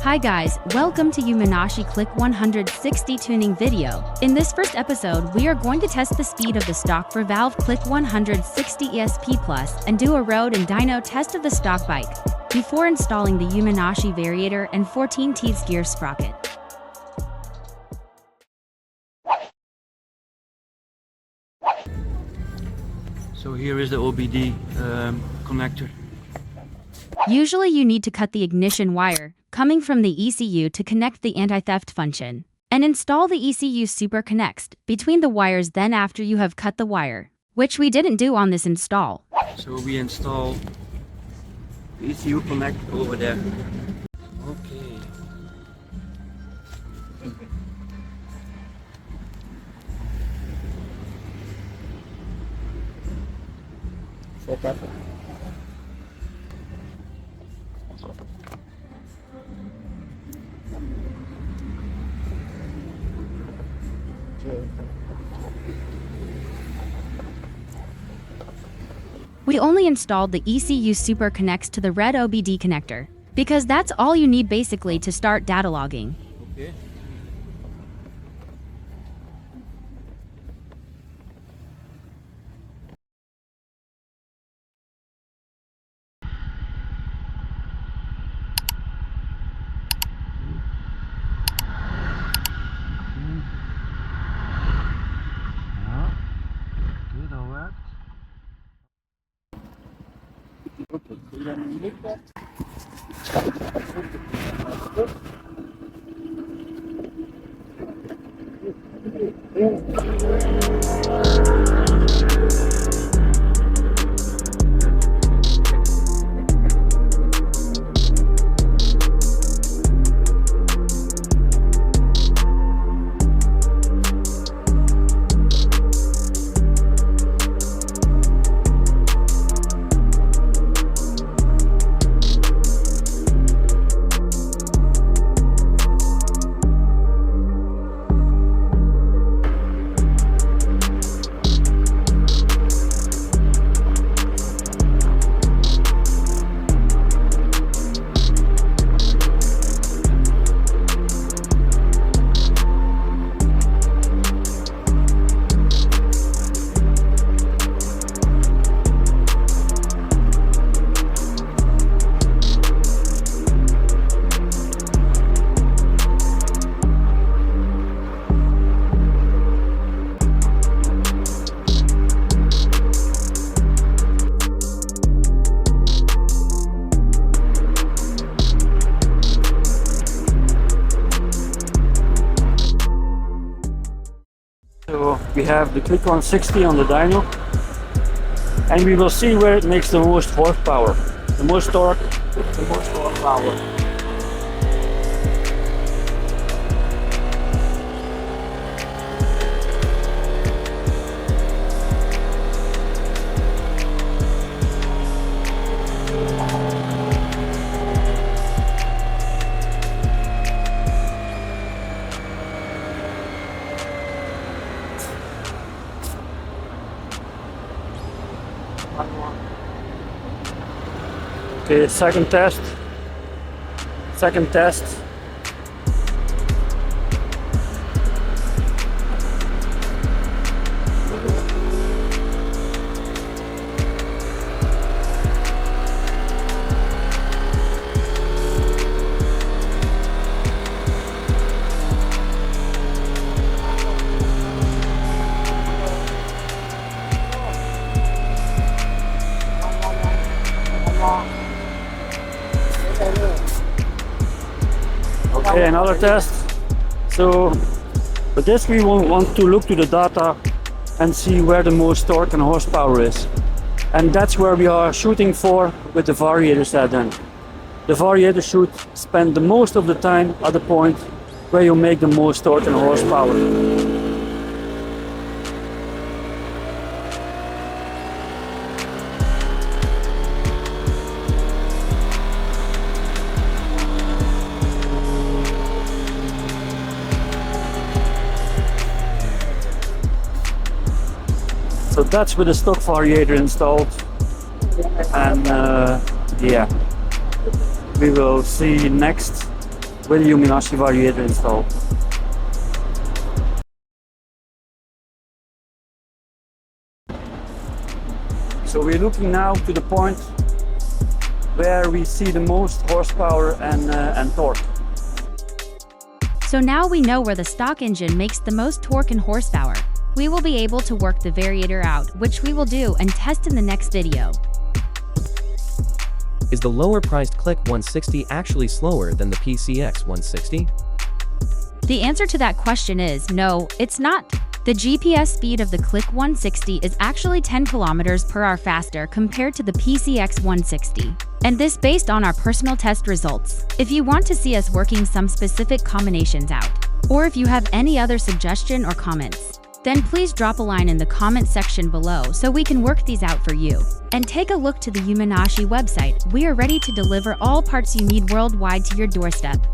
Hi guys, welcome to Yumanashi Click 160 tuning video. In this first episode, we are going to test the speed of the stock for Valve Click 160 ESP Plus and do a road and dyno test of the stock bike before installing the Yumanashi variator and 14 teeth gear sprocket. So here is the OBD connector. Usually you need to cut the ignition wire coming from the ECU to connect the anti-theft function and install the ECU Super Connects between the wires then after you have cut the wire, which we didn't do on this install. So we install the ECU connect over there. Okay. We only installed the ECU Super Connects to the red OBD connector, because that's all you need basically to start data logging. Okay. So we have the Click 160 on the dyno, and we will see where it makes the most horsepower, the most torque, the most horsepower. Okay, second test. Okay, another test. So with this we will want to look to the data and see where the most torque and horsepower is. And that's where we are shooting for with the variator set then. The variator should spend the most of the time at the point where you make the most torque and horsepower. So that's with the stock variator installed, and yeah, we will see next with a Yuminashi variator installed. So we're looking now to the point where we see the most horsepower and torque. So now we know where the stock engine makes the most torque and horsepower. We will be able to work the variator out, which we will do and test in the next video. Is the lower-priced Click 160 actually slower than the PCX 160? The answer to that question is no, it's not. The GPS speed of the Click 160 is actually 10 km/h faster compared to the PCX 160. And this based on our personal test results. If you want to see us working some specific combinations out, or if you have any other suggestion or comments, then please drop a line in the comment section below so we can work these out for you. And take a look to the Yuminashi website. We are ready to deliver all parts you need worldwide to your doorstep.